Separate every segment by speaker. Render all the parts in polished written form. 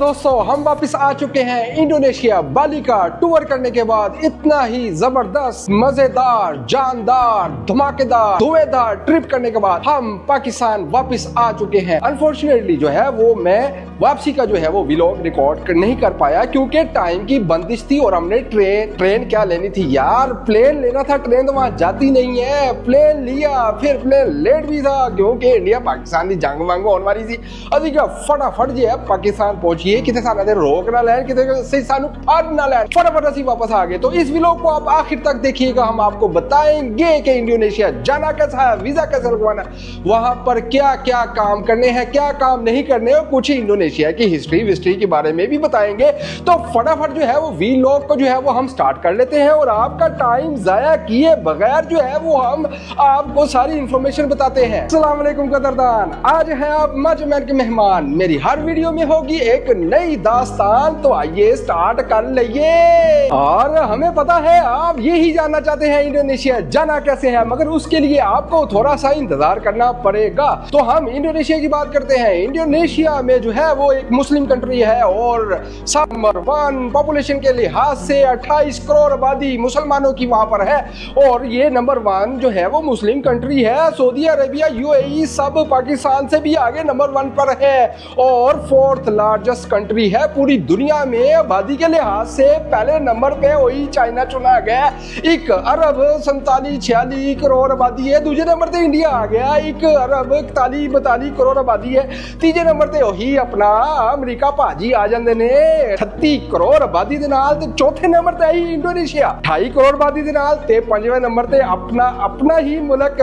Speaker 1: दोस्तों, हम वापस आ चुके हैं इंडोनेशिया बाली का टूर करने के बाद। इतना ही जबरदस्त, मजेदार, जानदार, धमाकेदार, धुएंधार ट्रिप करने के बाद हम पाकिस्तान वापस आ चुके हैं। अनफॉर्चुनेटली जो है वो मैं वापसी का जो है वो व्लॉग रिकॉर्ड नहीं कर पाया क्योंकि टाइम की बंदिश थी और हमने ट्रेन क्या लेनी थी यार, प्लेन लेना था। ट्रेन तो वहां जाती नहीं है। प्लेन लिया, फिर प्लेन लेट भी था क्योंकि इंडिया पाकिस्तान की जंग वंग होने वाली थी। अभी क्या फटाफट जो है पाकिस्तान पहुंचिए, कितने साल रोक ना लैंड, कितने सानू फाड़ ना लैंड, फटाफट ਅਸੀਂ वापस आ गए। तो इस व्लॉग को आप आखिर तक देखिएगा। हम आपको बताएंगे कि इंडोनेशिया जाना कैसा है, वीजा कैसे लगवाना, वहां पर क्या क्या काम करने हैं, क्या काम नहीं करने, और कुछ इंडोनेशिया की हिस्ट्री के बारे में भी बताएंगे। तो फटाफट जो है वो व्लॉग को जो है वो हम स्टार्ट कर लेते हैं और आपका टाइम जाया किए बगैर जो है वो हम आपको सारी इंफॉर्मेशन बताते हैं। अस्सलाम वालेकुम कदरदान, आज है आप मजमैन के मेहमान। मेरी हर वीडियो में होगी एक नई दास्तान, तो आइए स्टार्ट कर लिए। और हमें पता है आप यही जानना चाहते हैं इंडोनेशिया जाना कैसे है, मगर उसके लिए आपको थोड़ा सा इंतजार करना पड़ेगा। तो हम इंडोनेशिया की बात करते हैं। इंडोनेशिया में जो है वो एक मुस्लिम कंट्री है और नंबर 1 पॉपुलेशन के लिहाज से 28 करोड़ आबादी मुसलमानों की वहां पर है। और ये नंबर 1 जो है वो मुस्लिम कंट्री है। सऊदी अरेबिया, यूएई सब पाकिस्तान से भी आगे नंबर 1 पर है और 4th लार्जेस्ट कंट्री है पूरी दुनिया में। आबादी के लिहाज से पहले नंबर पे वही चाइना चुना गया। 1 अरब 47-46 करोड़ आबादी है। दूसरे नंबर पे इंडिया आ गया, 1 अरब 41-42 करोड़ आबादी है। तीसरे नंबर पे वही अपना अमेरिका भाजी आ जाते ने 38 करोड़ आबादी दे नाल। ते चौथे नंबर पे आई इंडोनेशिया 28 करोड़ आबादी दे नाल। ते पंजवें नंबर पे अपना ही मुल्क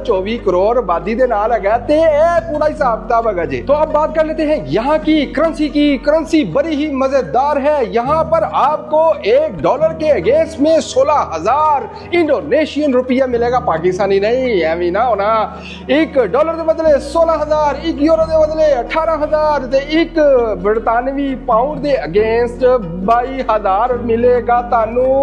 Speaker 1: 24 करोड़ आबादी दे नाल है। ते पूरा हिसाब किताब है जी। तो अब बात कर लेते हैं यहाँ की करेंसी बड़ी ही मजेदार है। यहाँ पर आपको $1 के अगेंस्ट में 16,000 इंडोनेशियन रुपया मिलेगा, पाकिस्तानी नहीं, एवं ना होना। $1 के बदले 16,000, €1 के बदले 18,000, 1 बरतानवी पाउंड के अगेंस्ट 22,000 मिलेगा तानू।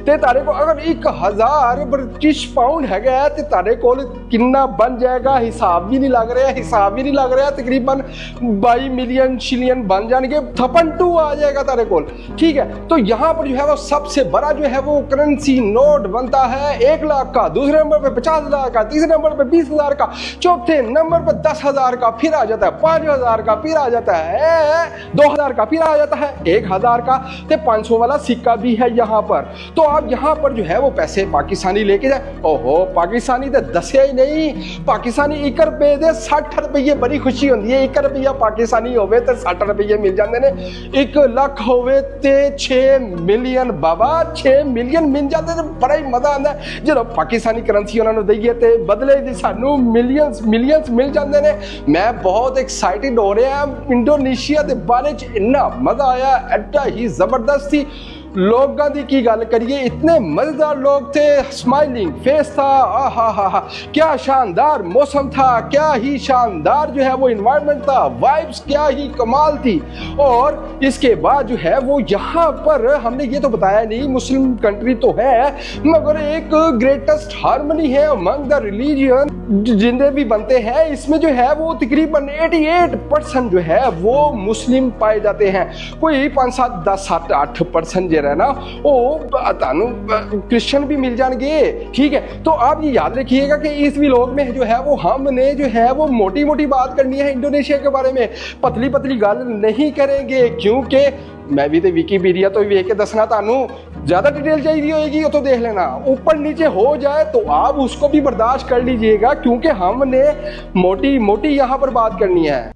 Speaker 1: ते तारे को अगर 1,000 ब्रिटिश पाउंड है ते तारे को कितना बन जाएगा हिसाब भी नहीं लग रहा। तकरीबन 22 मिलियन शिलियन बन जाएंगे, 32 आ जाएगा तारे को। ठीक है, तो यहाँ पर जो है वो सबसे बड़ा जो है वो करेंसी नोट बनता है 1 लाख का, दूसरे नंबर पे 50,000 का, तीसरे नंबर पे 20,000 का, चौथे नंबर पे 10,000 का, फिर आ जाता है 5,000 का, फिर आ जाता है 2,000 का, फिर आ जाता है 1,000 का, ते 500 वाला सिक्का भी है यहाँ पर। तो आप यहाँ पर जो है वो पैसे पाकिस्तानी लेके जाए। ओहो, पाकिस्तानी तो दसिया ही नहीं, पाकिस्तानी 1 रुपए दे 60 रुपये बड़ी खुशी होती है। 1 रुपया पाकिस्तानी होवे तो 60 रुपये मिल जाते ने। 1 लाख होवे ते 6 मिलियन बाबा, 6 मिलियन मिल जाते तो बड़ा ही मजा आता है। जो पाकिस्तानी करेंसी उन्होंने दईए ते बदले दी सानू मिलियंस मिल जाते ने। मैं बहुत एक्साइटेड हो रहा इंडोनेशिया के बारे च, इन्ना मजा आया, एडा ही जबरदस्त थी। लोगों की गल करिए, इतने मजेदार लोग थे, स्माइलिंग फेस था, आहा, क्या शानदार मौसम था, क्या ही शानदार जो है वो इन्वायरमेंट था, वाइब्स क्या ही कमाल थी। और इसके बाद जो है वो यहाँ पर हमने ये तो बताया नहीं, मुस्लिम कंट्री तो है मगर एक ग्रेटेस्ट हार्मनी है अमंग द रिलीजियन जितने भी बनते हैं। इसमें जो है वो तकरीबन 88% जो है वो मुस्लिम पाए जाते हैं। कोई 5-7, 10, 7, 8% ना वो क्रिश्चियन भी मिल जाएंगे। ठीक है, तो आप ये याद रखिएगा कि इस व्लॉग में जो है वो हमने जो है वो मोटी बात करनी है इंडोनेशिया के बारे में, पतली गल नहीं करेंगे क्योंकि मैं भी तो विकीपीडिया तो वेख के दसना, तानू ज्यादा डिटेल चाहिए होगी तो देख लेना, ऊपर नीचे हो जाए तो आप उसको भी बर्दाश्त कर लीजिएगा क्योंकि हमने मोटी यहाँ पर बात करनी है।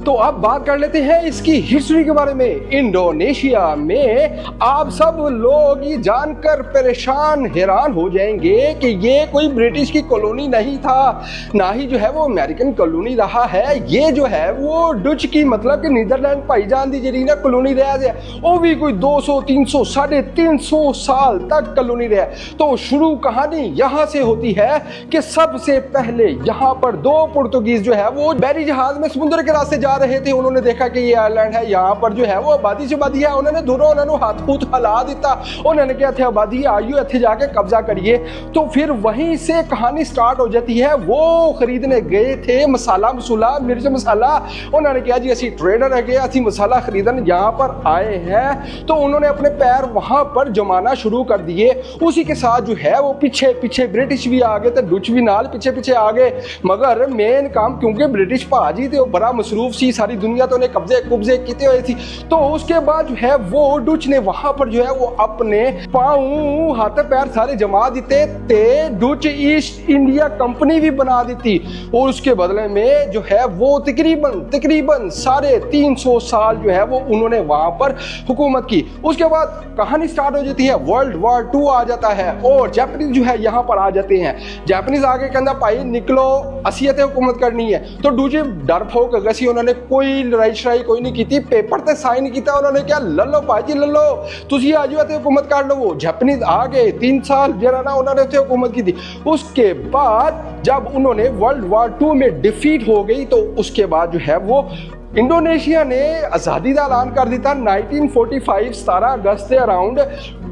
Speaker 1: तो अब बात कर लेते हैं इसकी हिस्ट्री के बारे में। इंडोनेशिया में आप सब लोग ये जानकर परेशान हैरान हो जाएंगे कि ये कोई ब्रिटिश की कॉलोनी नहीं था, ना ही जो है वो अमेरिकन कॉलोनी रहा है। ये जो है वो डच की मतलब कि नीदरलैंड भाईजान दी जरी ना कॉलोनी रहा है, वो भी कोई 200, 300, 350 साल तक कॉलोनी रहा। तो शुरू कहानी यहाँ से होती है कि सबसे पहले यहाँ पर 2 पुर्तगीज जो है वो बैरी जहाज में समुद्र के रास्ते जा जा रहे थे, उन्होंने देखा कि ये आइलैंड है, यहाँ पर जो है वो आबादी से आबादी है, उन्होंने दोनों हाथ हूथ हिला दिता, उन्होंने क्या थे आबादी आयु इत्थे जाके कब्जा करिए। तो फिर वहीं से कहानी स्टार्ट हो जाती है। वो खरीदने गए थे मसाला मसूला मिर्च मसाला, उन्होंने कहा जी असी ट्रेडर है, असी मसाला खरीदन यहाँ पर आए हैं। तो उन्होंने अपने पैर वहां पर जमाना शुरू कर दिए। उसी के साथ जो है वो पीछे पीछे ब्रिटिश भी आ गए थे, डच भी नाल पीछे पीछे आ गए। मगर मेन काम क्योंकि ब्रिटिश भाजी थे बड़ा मसरूफ सी, सारी दुनिया तो उन्हें कब्जे कुब्जे किए हुए थी। तो उसके बाद जो है वो डच ने वहां पर जो है वो अपने पाँव हाथ पैर सारे जमा देते थे, डच ईस्ट इंडिया कंपनी भी बना दी थी। और उसके बदले में जो है वो तकरीबन 350 साल जो है वो उन्होंने वहां पर हुकूमत की। उसके बाद कहानी स्टार्ट हो जाती है, वर्ल्ड वॉर 2 आ जाता है और जापानीज जो है यहाँ पर आ जाते हैं। जापानीज आगे कहना भाई निकलो असीयत हुकूमत करनी है। तो दूजे डर फोक गसी, उन्होंने कोई लड़ाई शराई कोई नहीं की, पेपर ते साइन किया, उन्होंने क्या ललो भाजी ललो तुसी आ जाओ ते हुकूमत कर लो। जापानीज आ गए 3 साल जरा ना उन्होंने हुकूमत की थी। उसके बाद जब उन्होंने वर्ल्ड वॉर 2 में डिफीट हो गई तो उसके बाद जो है वो इंडोनेशिया ने आज़ादी का ऐलान कर दिया 1945 17 अगस्त से अराउंड।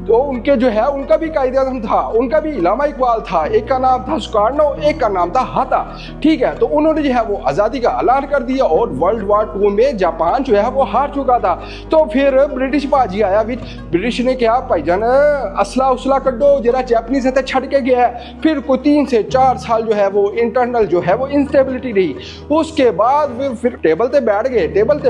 Speaker 1: तो उनके जो है उनका भी कायदे आज़म था, उनका भी इलामा इकबाल था, एक का नाम था सुकार्नो, एक का नाम था हाता। ठीक है, तो उन्होंने जो है वो आज़ादी का ऐलान कर दिया और वर्ल्ड वॉर 2 में जापान जो है वो हार चुका था। तो फिर ब्रिटिश बाजी आया, ब्रिटिश ने क्या भाईजान असला उसला कड्डो जरा जापानीज है छड़ के गया है। फिर कोई 3 से 4 साल जो है वो इंटरनल जो है वो इंस्टेबिलिटी रही। उसके बाद फिर टेबल पे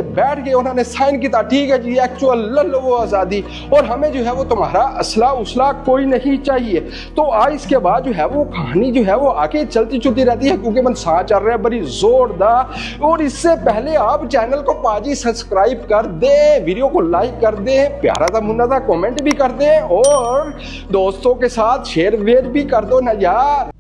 Speaker 1: बैठ गए उन्होंने साइन किया, ठीक है जी एक्चुअल लो वो आज़ादी और हमें जो है वो तुम्हारा असला उसला कोई नहीं चाहिए। तो आज इसके बाद जो है वो कहानी जो है वो आगे चलती रहती है क्योंकि मन सा चल रहा है बड़ी जोरदार। और इससे पहले आप चैनल को पाजी सब्सक्राइब कर दे, वीडियो को लाइक कर दे, प्यारा सा मुन्ना सा कमेंट भी कर दे और दोस्तों के साथ शेयर वेयर भी कर दो ना यार।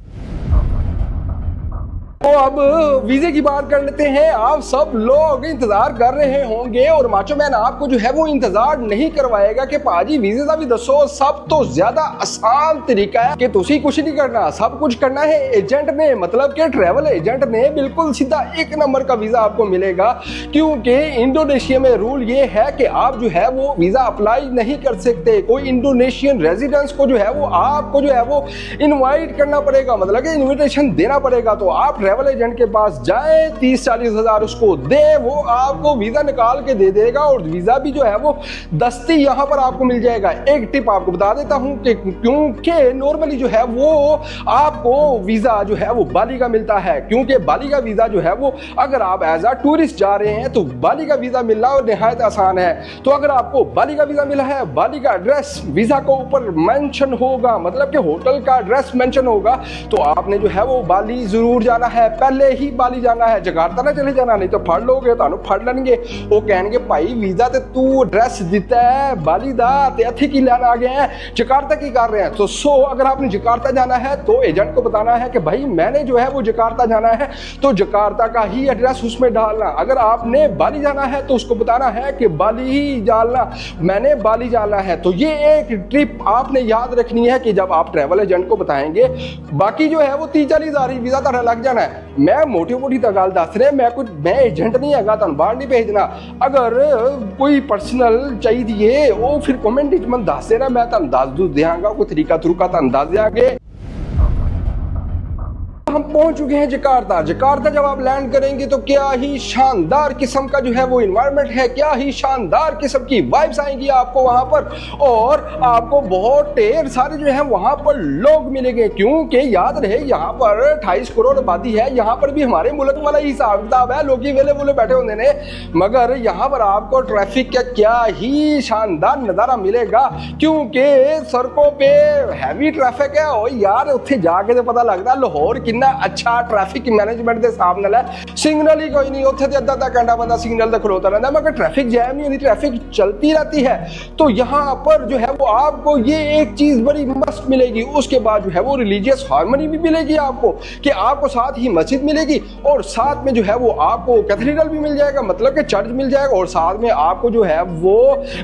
Speaker 1: तो अब वीजे की बात कर लेते हैं। आप सब लोग इंतजार कर रहे होंगे और माचो मैन आपको जो है वो इंतजार नहीं करवाएगा कि पाजी वीजे का भी दसो। सब तो ज्यादा आसान तरीका है कि तुसी कुछ नहीं करना, सब कुछ करना है एजेंट ने, मतलब कि ट्रैवल एजेंट ने बिल्कुल सीधा 1 नंबर का वीजा आपको मिलेगा। क्योंकि इंडोनेशिया में रूल ये है कि आप जो है वो वीजा अप्लाई नहीं कर सकते। कोई इंडोनेशियन रेजिडेंस को जो है वो आपको जो है वो इनवाइट करना पड़ेगा, मतलब कि इन्विटेशन देना पड़ेगा। तो आप ट्रैवल एजेंट के पास जाए, 30-40 हजार उसको दे, वो आपको वीजा निकाल के दे देगा और वीजा भी जो है वो दस्ती यहां पर आपको मिल जाएगा। एक टिप आपको बता देता हूं कि क्योंकि नॉर्मली जो है वो आपको वीजा जो है वो बाली का मिलता है, क्योंकि बाली का वीजा जो है वो अगर आप एज अ टूरिस्ट जा रहे हैं तो बाली का वीजा मिलना और निहायत आसान है। तो अगर आपको बाली का वीजा मिला है, बाली का एड्रेस वीजा को ऊपर मेंशन होगा, मतलब कि होटल का एड्रेस मेंशन होगा, तो आपने जो है वो बाली जरूर जाना है, पहले ही बाली जाना है, जकार्ता ना चले जाना, नहीं तो फड़ लोगे तो फड़ लेंगे। वो कहेंगे भाई वीजा ते तू एड्रेस दिता है बाली दा ते इत्थे की लेना आ गए हैं, जकार्ता की कर रहे हैं। तो अगर आपने जकार्ता जाना है तो एजेंट को बताना है कि भाई मैंने जो है वो जकार्ता जाना है, तो जकार्ता का ही एड्रेस उसमें डालना। अगर आपने बाली जाना है तो उसको बताना है कि बाली ही डालना, मैंने बाली जाना है। तो ये एक ट्रिप आपने याद रखनी है कि जब आप ट्रैवल एजेंट को बताएंगे। बाकी जो है वो 30-40 हजार वीजा तारा लग जाना है। मैं मोटी तो गल दस रहा, मैं एजेंट नहीं है, तुम बाहर नहीं भेजना। अगर कोई पर्सनल चाहिए वो फिर कमेंट में दस देना, मैं तुम दस देंगा, कोई तरीका तुरका तुम दस देंगे। हम पहुंच चुके हैं जकार्ता। जकार्ता जब आप लैंड करेंगे तो क्या ही शानदार किस्म का जो है वो इन्वायरमेंट है, क्या ही शानदार किस्म की वाइब्स आएंगी आपको वहां पर, और आपको बहुत ढेर सारे जो है वहां पर लोग मिलेंगे। क्योंकि याद रहे यहाँ पर 28 करोड़ आबादी है, यहाँ पर भी हमारे मुल्क वाला ही हिसाब किताब है, लोग वेले वोले बैठे होंगे ने, मगर यहाँ पर आपको ट्रैफिक का क्या ही शानदार नजारा मिलेगा। क्योंकि सड़कों पे हैवी ट्रैफिक है और यार उत्थे जाके तो पता लगता लाहौर कितना अच्छा ट्रैफिक मैनेजमेंट के हिसाब नाल है। सिग्नल ही कोई नहीं, उत्थे अद्धा घंटा बंदा सिग्नल ते खलोता रहता, मगर ट्रैफिक जैम नहीं होती, ट्रैफिक चलती रहती है। तो यहाँ पर जो है वो आपको ये एक चीज बड़ी मस्त मिलेगी। उसके बाद जो है वो रिलीजियस हार्मनी भी मिलेगी आपको, कि आपको साथ ही मस्जिद मिलेगी और साथ में जो है वो आपको कैथेड्रल भी मिल जाएगा, मतलब कि चर्च मिल जाएगा, और साथ में आपको जो है वो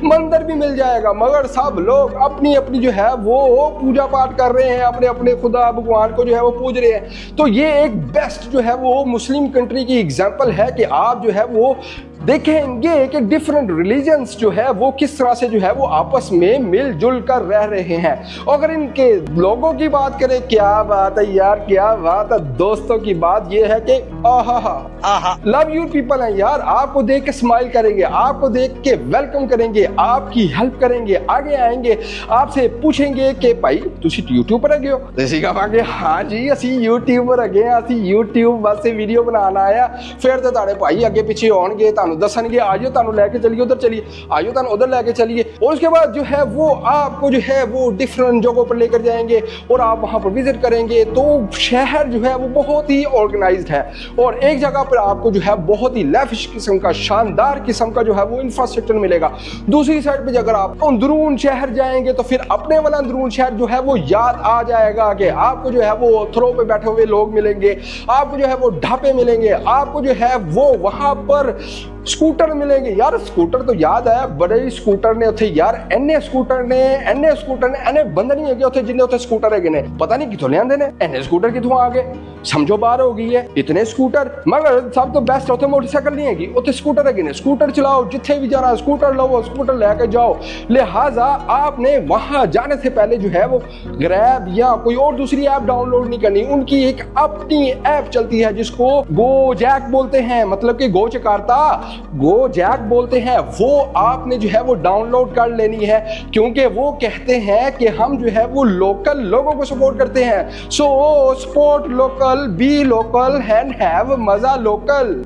Speaker 1: मंदिर भी मिल जाएगा। मगर सब लोग अपनी अपनी जो है वो पूजा पाठ कर रहे हैं, अपने अपने खुदा भगवान को जो है वो पूज रहे हैं। तो ये एक बेस्ट जो है वो मुस्लिम कंट्री की एग्जांपल है कि आप जो है वो देखेंगे कि डिफरेंट रिलीजन्स जो है वो किस तरह से जो है वो आपस में मिलजुल कर रह रहे हैं। अगर इनके लोगों की बात करें, क्या बात है यार, क्या बात है। दोस्तों की बात ये है कि आहा लव यू पीपल है यार, आपको देख के स्माइल करेंगे, आपको देख के वेलकम करेंगे, आपकी हेल्प करेंगे, आगे आएंगे, आपसे पूछेंगे कि भाई तुसी यूट्यूब पर गए हो, ਤੁਸੀਂ ਕਹਾਂਗੇ हाँ जी ਅਸੀਂ यूट्यूब पर गए हैं, ਅਸੀਂ यूट्यूब वास्ते वीडियो बनाना आया। फिर तो ਤੁਹਾਡੇ ਭਾਈ ਅੱਗੇ ਪਿੱਛੇ ਹੋਣਗੇ, ਤੁਹਾਨੂੰ ਦੱਸਣਗੇ आइयो ਤੁਹਾਨੂੰ लेके चलिए उधर, चलिए आइयो ਤੁਹਾਨੂੰ उधर लेके चलिए। और उसके बाद जो है वो आपको जो है वो डिफरेंट जगहों पर लेकर जाएंगे और आप वहां पर विजिट करेंगे। तो शहर जो है वो बहुत ही ऑर्गेनाइज्ड है और एक जगह पर आपको जो है बहुत ही लेविश किस्म का, शानदार किस्म का जो है वो इंफ्रास्ट्रक्चर मिलेगा। दूसरी साइड पे अगर आप अंदरून शहर जाएंगे तो फिर अपने वाला अंदरून शहर जो है वो याद आ जाएगा कि आपको जो है वो थ्रो पे बैठे हुए लोग मिलेंगे, आपको जो है वो ढाबे मिलेंगे, आपको जो है वो वहां पर स्कूटर मिलेंगे। यार स्कूटर तो याद आया, बड़े स्कूटर ने उत्थे यार एने स्कूटर ने एने बंद नहीं है उत्थे जिन्ने उत्थे स्कूटर है ने, पता नहीं किथों लियांदे ने एने स्कूटर किथों आ गए, समझो बाहर हो गई है इतने स्कूटर। मगर सब तो बेस्ट उत्थे मोटरसाइकिल नहीं हैगी, उत्थे स्कूटर है ने, स्कूटर चलाओ, जिथे भी जाना स्कूटर लो, स्कूटर लेके जाओ। लिहाजा आपने वहां जाने से पहले जो है वो ग्रैब या कोई और दूसरी ऐप डाउनलोड नहीं करनी, उनकी एक अपनी ऐप चलती है जिसको गो जैक बोलते हैं, मतलब कि गो जकार्ता गो जैक बोलते हैं। वो आपने जो है वो डाउनलोड कर लेनी है क्योंकि वो कहते हैं कि हम जो है वो लोकल लोगों को सपोर्ट करते हैं। So support local, be local and have मजा लोकल।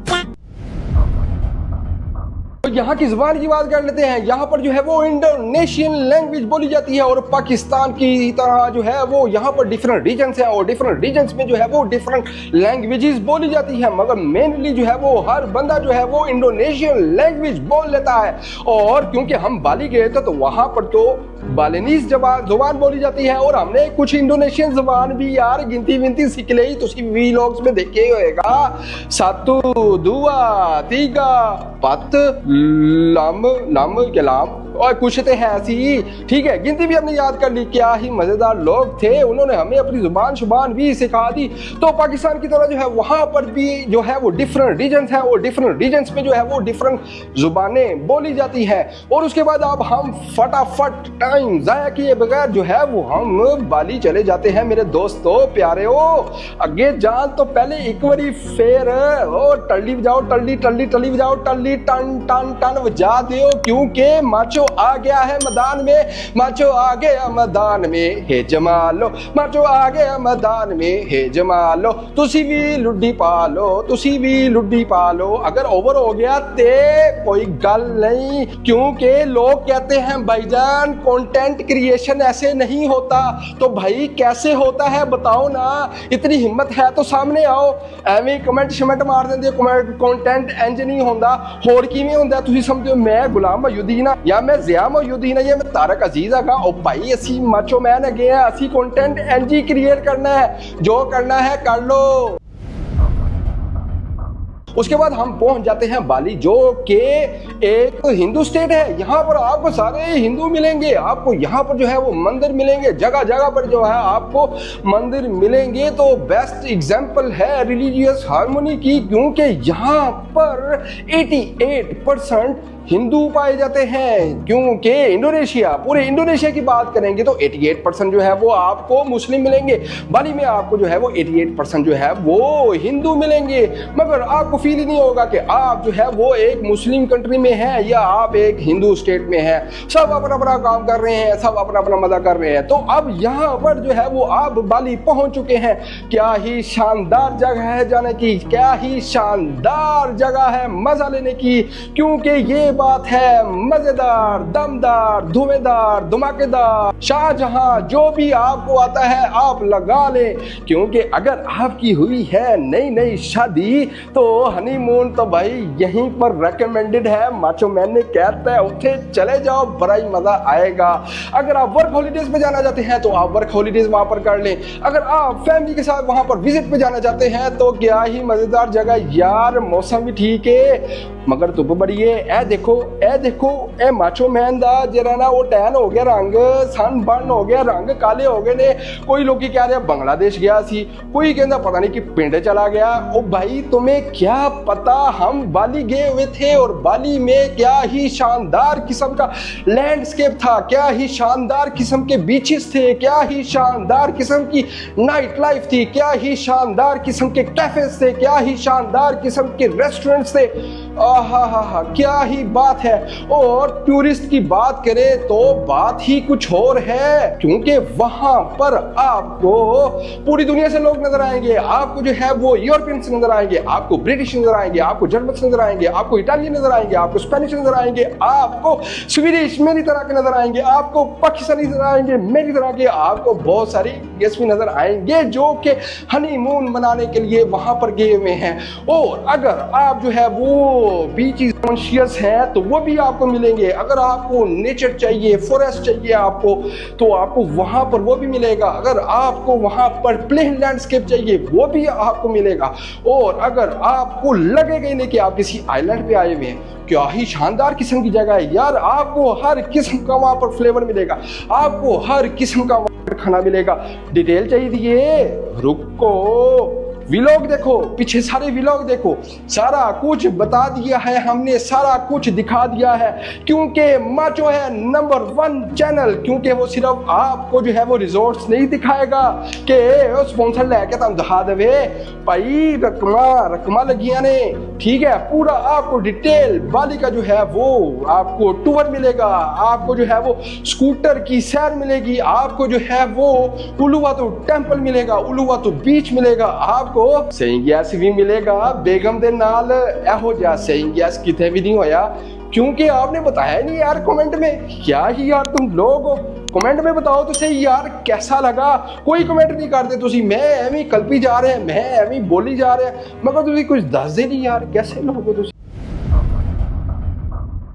Speaker 1: तो यहाँ की ज़बान की बात कर लेते हैं। यहाँ पर जो है वो इंडोनेशियन लैंग्वेज बोली जाती है और पाकिस्तान की तरह जो है वो यहाँ पर डिफरेंट रीजन्स हैं और डिफरेंट रीजन्स में जो है वो डिफरेंट लैंग्वेजेस बोली जाती है, मगर मेनली जो है वो हर बंदा जो है वो इंडोनेशियन लैंग्वेज बोल लेता है। और क्योंकि हम बाली गए थे तो वहाँ पर तो बालिनीज जुबान बोली जाती है और हमने कुछ इंडोनेशियन जुबान भी यार गिनती विनती सीख ली, तुसी व्लॉग्स में देखे होएगा। सातु दुआ तीगा पत लम लम कलाम और कुछ तो है ऐसी, ठीक है, गिनती भी हमने याद कर ली। क्या ही मजेदार लोग थे, उन्होंने हमें अपनी जुबान भी सिखा दी। तो पाकिस्तान की तरह जो है वहां पर भी जो है वो डिफरेंट रीजन्स है और डिफरेंट रीजन्स में जो है वो डिफरेंट जुबानें बोली जाती है। और उसके बाद अब हम फटाफट टाइम जाया किए बगैर जो है वो हम बाली चले जाते हैं। मेरे दोस्तों प्यारे हो, अगे जान तो पहले एक बारी फेर ओ टल्ली बजाओ, टल्ली टल्ली टल्ली बजाओ, टल्ली टन टन टन बजा दो, क्योंकि माचो आ गया है मैदान में, माचो आ गया मैदान में, हे जमालो माचो आ गया मैदान में, हे जमालो तुसी भी लुड्डी पालो, तुसी भी लुड्डी पालो। अगर ओवर हो गया ते कोई गल नहीं, क्योंकि लोग कहते हैं भाईजान कंटेंट क्रिएशन ऐसे नहीं होता। तो भाई कैसे होता है बताओ ना, इतनी हिम्मत है तो सामने आओ। एवं कमेंट शमेंट मार देंगे कंटेंट इंज नहीं होता, होर किवें होंदा? तुसीं समझो मैं गुलाम मोहिउद्दीन आ या मैं ज़िया मोहिउद्दीन या मैं तारक अजीज आगा, ओ भाई असी माचो मैन अगे हैं, असी कंटेंट इंज ही क्रिएट करना है, जो करना है कर लो। उसके बाद हम पहुंच जाते हैं बाली, जो कि एक हिंदू स्टेट है। यहाँ पर आपको सारे हिंदू मिलेंगे, आपको यहाँ पर जो है वो मंदिर मिलेंगे, जगह जगह पर जो है आपको मंदिर मिलेंगे। तो बेस्ट एग्जांपल है रिलीजियस हार्मनी की, क्योंकि यहाँ पर 88% हिंदू पाए जाते हैं। क्योंकि इंडोनेशिया, पूरे इंडोनेशिया की बात करेंगे तो 88% जो है वो आपको मुस्लिम मिलेंगे। बाली में आपको जो है वो 88% जो है वो हिंदू मिलेंगे। मगर आपको फील ही नहीं होगा कि आप जो है वो एक मुस्लिम कंट्री में हैं या आप एक हिंदू स्टेट में हैं। सब अपना अपना काम कर रहे हैं, सब अपना अपना मजा कर रहे हैं। तो अब यहाँ पर जो है वो आप बाली पहुंच चुके हैं। क्या ही शानदार जगह है जाने की, क्या ही शानदार जगह है मजा लेने की, क्योंकि ये बात है मजेदार, दमदार, धुएंदार, धमाकेदार, शाहजहां, जो भी आपको आता है आप लगा लें। क्योंकि अगर आपकी हुई है नई नई शादी तो हनीमून तो भाई यहीं पर रेकमेंडेड है। माचो मैंने कहता है उठे चले जाओ, बड़ा ही मजा आएगा। अगर आप वर्क हॉलीडेज पे जाना चाहते हैं तो आप वर्क हॉलीडेज वहां पर कर लें। अगर आप फैमिली के साथ वहां पर विजिट पे जाना चाहते हैं तो क्या ही मजेदार जगह यार, मौसम भी ठीक है, मगर धुप बड़ी है। ए देखो ए माचो मैन दा जरा ना वो टैन हो गया रंग, सन बर्न हो गया, रंग काले हो गए ने। कोई लोग कह रहे बांग्लादेश गया सी, कोई कहता पता नहीं कि पिंड चला गया। ओ भाई तुम्हें क्या पता, हम बाली गए हुए थे और बाली में क्या ही शानदार किस्म का लैंडस्केप था, क्या ही शानदार किस्म के बीचेस थे, क्या ही शानदार किस्म की नाइट लाइफ थी, क्या ही शानदार किस्म के कैफेज थे, क्या ही शानदार किस्म के रेस्टोरेंट्स थे। आहा क्या ही बात है। और टूरिस्ट की बात करें तो बात ही कुछ और है, क्योंकि वहां पर आपको पूरी दुनिया से लोग नजर आएंगे। आपको जो है वो यूरोपियंस नजर आएंगे, आपको ब्रिटिश नजर आएंगे, आपको जर्मन नजर आएंगे, आपको इटालियन नजर आएंगे, आपको स्पेनिश नजर आएंगे, आपको स्वीडिश मेरी तरह के नजर आएंगे, आपको पाकिस्तानी नजर आएंगे मेरी तरह के, आपको बहुत सारी गेस्ट भी नजर आएंगे जो कि हनीमून मनाने के लिए वहां पर गए हुए हैं। और अगर आप जो है वो बीचेस कॉन्शियस हैं तो वो भी आपको मिलेंगे। अगर आपको नेचर चाहिए, फॉरेस्ट चाहिए आपको, तो आपको वहां पर वो भी मिलेगा। अगर आपको वहां पर प्लेन लैंडस्केप चाहिए वो भी आपको मिलेगा। और अगर आपको लगेगा ही नहीं कि आप किसी आइलैंड पे आए हुए हैं, क्या ही शानदार किस्म की जगह है यार, आपको हर किस्म का वहां पर फ्लेवर मिलेगा, आपको हर किस्म का खाना मिलेगा। डिटेल चाहिए, रुको व्लॉग देखो, पीछे सारे व्लॉग देखो, सारा कुछ बता दिया है हमने, सारा कुछ दिखा दिया है। क्योंकि माचो है नंबर 1 चैनल, क्योंकि वो सिर्फ आपको जो है वो रिजॉर्ट्स नहीं दिखाएगा कि स्पॉन्सर लेके तुम दिखा देवे भाई रकमा लगिया ने, ठीक है। पूरा आपको डिटेल बाली का जो है वो आपको टूर मिलेगा, आपको जो है वो स्कूटर की सैर मिलेगी, आपको जो है वो उलुवातु टेंपल मिलेगा, उलुवातु बीच मिलेगा, आपको सही गैस भी मिलेगा बेगम दे नाल। एहो जा सही गैस किथे भी नहीं होया, क्योंकि आपने बताया नहीं यार कमेंट में। क्या ही यार तुम लोग कमेंट में बताओ तो सही यार कैसा लगा। कोई कमेंट नहीं करते तुसी, मैं एवं कल्पी जा रहे हैं, मैं एवं बोली जा रहे हैं, मगर तुसी कुछ दस दे नहीं यार, कैसे लोग हो तुसी।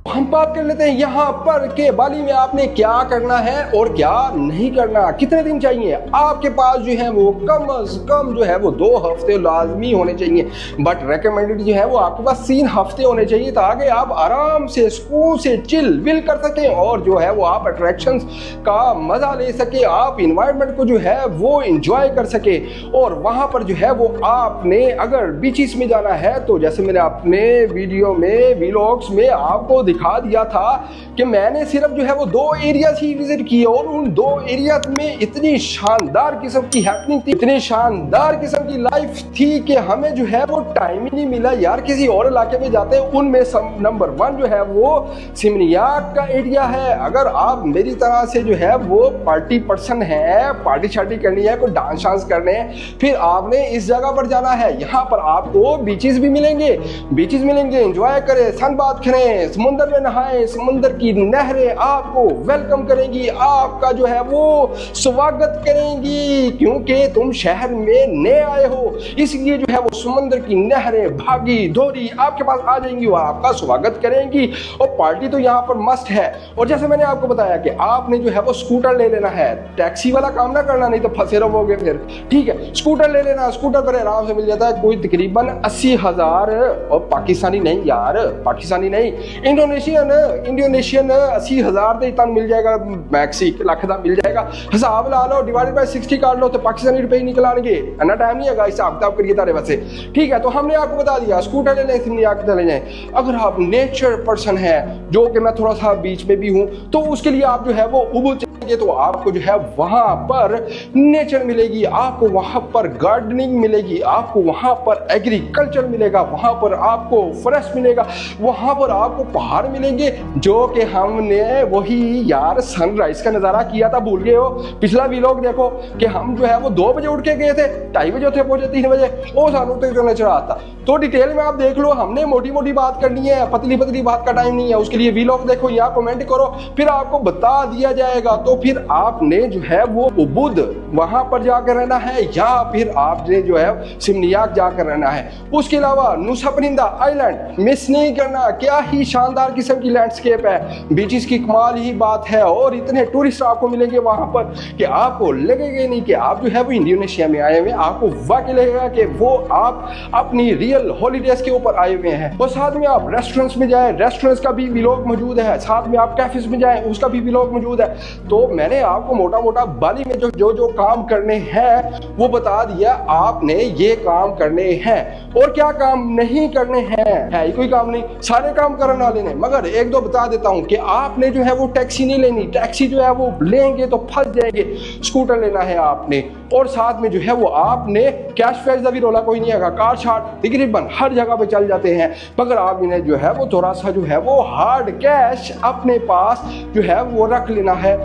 Speaker 1: हम बात कर लेते हैं यहाँ पर कि बाली में आपने क्या करना है और क्या नहीं करना। कितने दिन चाहिए आपके पास जो है वो कम से कम जो है वो 2 हफ्ते लाजमी होने चाहिए, बट रेकमेंडेड जो है वो आपके पास 3 हफ्ते होने चाहिए, ताकि आप आराम से सुकून से चिल विल कर सकें और जो है वो आप अट्रैक्शंस का मजा ले सके, आप इन्वायरमेंट को जो है वो इंजॉय कर सके। और वहां पर जो है वो आपने अगर बीचेस में जाना है तो जैसे मैंने अपने वीडियो में व्लॉग्स में आपको दिखा दिया था कि मैंने सिर्फ जो है वो 2 एरियाज ही विजिट किए, और उन 2 एरियाज में इतनी शानदार किस्म की हैपनिंग थी, इतनी शानदार किस्म की लाइफ थी कि हमें जो है वो टाइम ही नहीं मिला यार किसी और इलाके में जाते। उनमें नंबर 1 जो है वो सिमनियाक का एरिया है। अगर आप मेरी तरह से जो है वो पार्टी पर्सन है, पार्टी शार्टी करनी है, कोई डांस शांस करने हैं, फिर आपने इस जगह पर जाना है। यहाँ पर आपको बीचेस भी मिलेंगे, बीचेस मिलेंगे, एंजॉय करें, सनबाथ करें, समुद्र में नहाएं, समुद्र की नहरें आपको वेलकम करेंगी, आपका जो है वो स्वागत करेंगी, क्योंकि तुम शहर में नए आए हो, इसलिए जो है वो समुद्र की नहरें भागी दौड़ी आपके पास आ जाएंगी और आपका स्वागत करेंगी। और पार्टी तो यहाँ पर मस्ट है। और जैसे मैंने आपको बताया कि आपने जो है वो स्कूटर ले लेना है, टैक्सी वाला काम ना करना, नहीं तो फंसे रहोगे फिर, ठीक है। स्कूटर ले लेना, स्कूटर पर आराम से मिल जाता है, कोई तकरीबन 80,000, और पाकिस्तानी नहीं यार, पाकिस्तानी नहीं, इंडोनेशियन 80,000 इतना मिल जाएगा, मैक्स 1 लाख का मिल जाएगा। हिसाब ला लो, डिवाइडेड बाय 60 कर लो तो पाकिस्तानी रुपए ही निकल आएंगे, इतना टाइम नहीं है हिसाब किताब करिए तारे वैसे, ठीक है। तो हमने आपको बता दिया स्कूटर ले लें, सिमनियाक ले जाएं। अगर आप नेचर पर्सन है, जो कि मैं थोड़ा सा बीच में भी हूँ, तो उसके लिए आप जो है वो उबुल चाहिए, तो आपको जो है वहां पर नेचर मिलेगी, आपको वहां पर गार्डनिंग मिलेगी, आपको वहां पर एग्रीकल्चर मिलेगा, वहां पर आपको फॉरेस्ट मिलेगा, वहां पर आपको पहाड़ मिलेंगे, जो कि हमने वही यार सनराइज का नजारा किया था, भूल गए हो। पिछला व्लॉग देखो कि हम जो है वो 2 बजे उठ के गए थे, 2:30 बजे थे पहुंचे, 3 बजे वो सानू तो नजर आता। तो डिटेल में आप देख लो, हमने मोटी मोटी बात करनी है, पतली पतली बात का टाइम नहीं है, उसके लिए व्लॉग देखो, यहाँ कमेंट करो, फिर आपको बता दिया जाएगा। तो फिर आपने जो है वो उबुद वहां पर जाकर रहना है, या फिर आपने जो है सिमनियाक जाकर रहना है। उसके अलावा नुसा परिंदा आइलैंड मिस नहीं करना, क्या ही शानदार किस्म की लैंडस्केप है, बीचेस की कमाल ही बात है और इतने टूरिस्ट आपको मिलेंगे वहां पर कि आपको लगेगा नहीं कि आप जो है वो इंडोनेशिया में आए हुए हैं। आपको वाकई लगेगा कि वो आप अपनी रियल हॉलीडेज के ऊपर आए हुए हैं। और साथ में आप रेस्टोरेंट्स में जाएं, रेस्टोरेंट्स का भी व्लॉग मौजूद है, साथ में आप कैफेज में जाएं, उसका भी व्लॉग मौजूद है। तो मैंने आपको मोटा मोटा बाली में जो काम करने हैं वो बता दिया, आपने ये काम करने हैं। और क्या काम नहीं करने हैं, है ही कोई काम नहीं, सारे काम करने वाले ने। मगर एक दो बता देता हूं कि आपने जो है वो टैक्सी नहीं लेनी, टैक्सी जो है वो लेंगे तो फंस जाएंगे। स्कूटर लेना है आपने, और साथ में जो है वो आपने कैश वैश का भी रोला कोई नहीं है। कार शार्ट तकरीबन हर जगह पे चल जाते हैं, मगर आप इन्हें जो है वो थोड़ा सा जो है वो हार्ड कैश अपने पास जो है वो रख लेना है।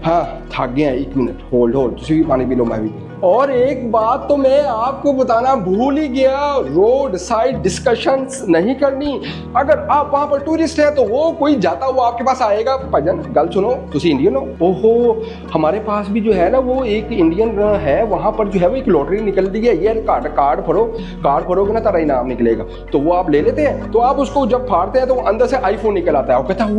Speaker 1: हाँ थक गए हैं, 1 मिनट होल्ड तुम भी पानी पी लो, मैं भी। और एक बात तो मैं आपको बताना भूल ही गया, रोड साइड डिस्कशंस नहीं करनी। अगर आप वहां पर टूरिस्ट हैं तो वो कोई जाता हुआ आपके पास आएगा, भजन गल सुनो तुसी इंडियन हो, ओहो हमारे पास भी जो है ना वो एक इंडियन है, वहां पर जो है वो एक लॉटरी निकल दी है, ये कार्ड फोड़ोगे ना तारा इनाम निकलेगा। तो वो आप ले लेते हैं, तो आप उसको जब फाड़ते हैं तो अंदर से आईफोन निकल आता है और कहता है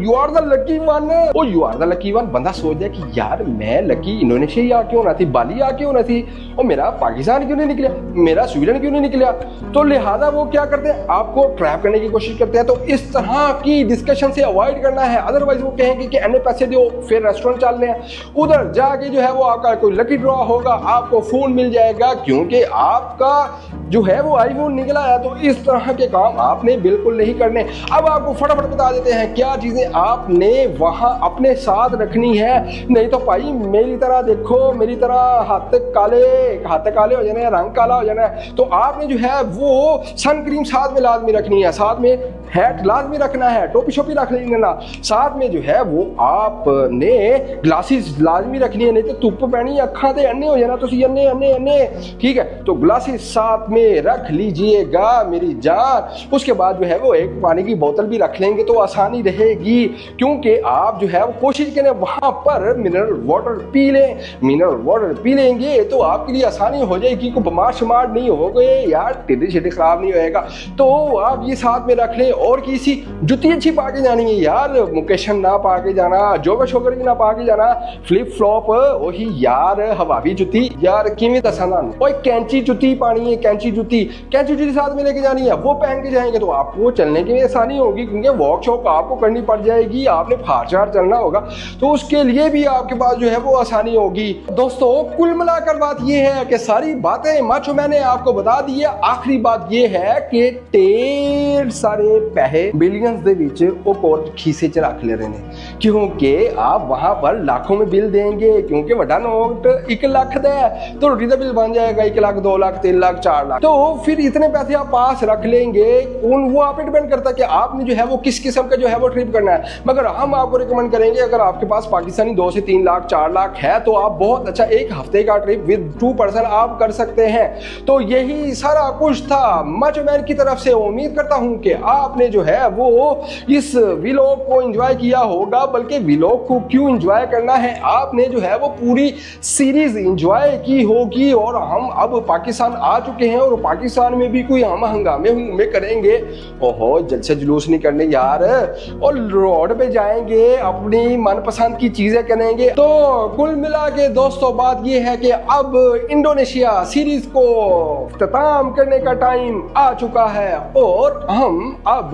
Speaker 1: you are the lucky one, oh you are the lucky one. बंदा सोच जाए कि यार मैं लकी इंडोनेशिया आके होना थी, बाली आके होना थी, और मेरा पाकिस्तान क्यों नहीं निकला, मेरा स्वीडन क्यों नहीं निकला। तो लिहाजा वो क्या करते हैं, आपको ट्रैप करने की कोशिश करते हैं। तो इस तरह की डिस्कशन से अवॉइड करना है। अदरवाइज वो कहेंगे कि अन्य पैसे दो, फिर रेस्टोरेंट चलने हैं, उधर जाके जो है वो आपका कोई लकी ड्रॉ होगा, आपको फोन मिल जाएगा क्योंकि आपका जो है वो आईफोन निकला है। तो इस तरह के काम आपने बिल्कुल नहीं करने। अब आपको फटाफट बता देते हैं क्या चीजें आपने वहां अपने साथ रखनी है, नहीं तो भाई मेरी तरह देखो, मेरी तरह हाथ काले हो जाने, रंग काला हो जाना है। तो आपने जो है वो सन क्रीम साथ में लाजमी रखनी है, साथ में हैट लाजमी रखना है, टोपी शोपी रख लेना, साथ में जो है वो आपने ग्लासेस लाजमी रखनी है, नहीं तो धुप पैनी अखा ते अन्ने हो जाना, तो अन्ने ठीक है। तो ग्लासेस साथ में रख लीजिएगा मेरी जान। उसके बाद जो है वो एक पानी की बोतल भी रख लेंगे तो आसानी रहेगी, क्योंकि आप जो है वो कोशिश करें वहां पर मिनरल वाटर पी लें। मिनरल वाटर पी लेंगे तो आपके लिए आसानी हो जाएगी, को बीमार शमार नहीं हो गए यार, टिड्डी शिड्डी खराब नहीं होएगा। तो आप ये साथ में रख लें। और किसी जुती अच्छी पा के जानी है यार, मुकेशन ना पा के जाना, जोगर शोगर भी ना पा के जाना, फ्लिप फ्लॉप वही यार, हवावी जुती यार किमें दसाना। और कैंची जुती पानी है, कैंची जुती साथ में लेके जानी है, वो पहन के जाएंगे तो आपको चलने की आसानी होगी, क्योंकि वॉक शॉक आपको करनी पड़ जाएगी, आपने फार चलना होगा, तो उसके लिए भी आपके पास जो है वो आसानी होगी। दोस्तों कुल मिलाकर बात ये है कि सारी बातें माचो मैंने आपको बता दी है। आखिरी बात ये है कि ढेर सारे पैसे बिलियंस दे विच वो कोर्ट खीसे च रख ले रहे हैं, क्योंकि आप वहां पर लाखों में बिल देंगे, क्योंकि वड्डा नोट 1 लाख दा है तो रोटी का बिल बन जाएगा 1 लाख 2 लाख 3 लाख 4 लाख। तो फिर इतने पैसे आप पास रख लेंगे, वो आप पे डिपेंड करता है कि आपने जो है वो किस किस्म का जो है वो ट्रिप करना है। मगर हम आपको रिकमेंड करेंगे अगर आपके पास पाकिस्तानी 2 से 3 लाख 4 लाख है तो आप बहुत अच्छा 1 हफ्ते का ट्रिप विद 2 पर्सन आप कर सकते हैं। तो यही सारा कुछ था माचो मैन की तरफ से। उम्मीद करता हूं कि आपने जो है वो इस व्लॉग को एंजॉय किया होगा। बल्कि व्लॉग को क्यों एंजॉय करना है, आपने जो है वो पूरी सीरीज एंजॉय की होगी। और हम अब पाकिस्तान आ चुके हैं और पाकिस्तान में भी कोई हम हंगामे करेंगे, ओहो जलसे जुलूस नहीं करने यार, और रोड पे जाएंगे, अपनी मनपसंद की चीजें करेंगे। तो कुल मिला के दोस्तों बात ये है कि अब इंडोनेशिया सीरीज को इख्तिताम करने का टाइम आ चुका है और हम अब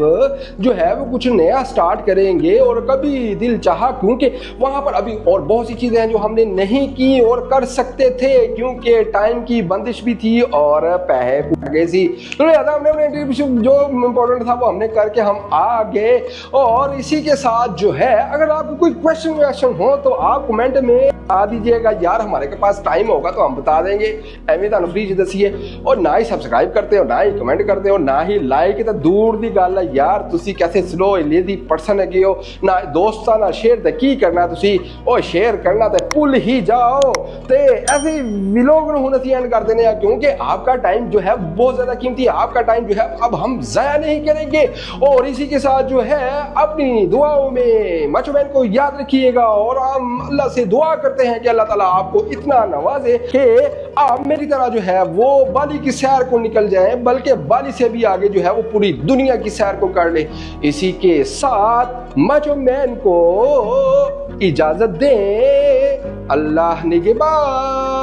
Speaker 1: जो है वो कुछ नया स्टार्ट करेंगे। और कभी दिल चाहा, क्योंकि वहां पर अभी और बहुत सी चीजें हैं जो हमने नहीं की और कर सकते थे, क्योंकि टाइम की बंदिश भी थी और पैसे गए थी। तो हमने अपने इंटरव्यू जो इम्पोर्टेंट था वो हमने करके हम आ गए। और इसी के साथ जो है अगर आपको कोई क्वेश्चन हो तो आप कमेंट में आ दीजिएगा यार, हमारे के पास टाइम होगा तो हम बता देंगे। एवं तुम फ्री दसीए, और ना ही सब्सक्राइब करते हो, ना ही कमेंट करते हो, ना ही लाइक, तो दूर दी गल है यार, तुसी कैसे स्लो लेदी पर्सन है हो, ना दोस्तां नाल शेयर ते की करना, तुसी ओ शेयर करना ते भुल ही जाओ। ते ऐसे व्लॉग हुण असीं एंड कर देने, क्योंकि आपका टाइम जो है बहुत ज्यादा कीमती है, आपका टाइम जो है अब हम जाया नहीं करेंगे। और इसी के साथ जो है अपनी दुआओं में माचो मैन को याद रखिएगा, और हम अल्लाह से दुआ करते हैं कि अल्लाह ताला आपको इतना नवाजे कि आप मेरी तरह जो है वो बाली की सैर को निकल जाएं, बल्कि बाली से भी आगे जो है वो पूरी दुनिया की सैर प्यार को कर ले। इसी के साथ माचो मैन को इजाजत दें। अल्लाह निगहबान।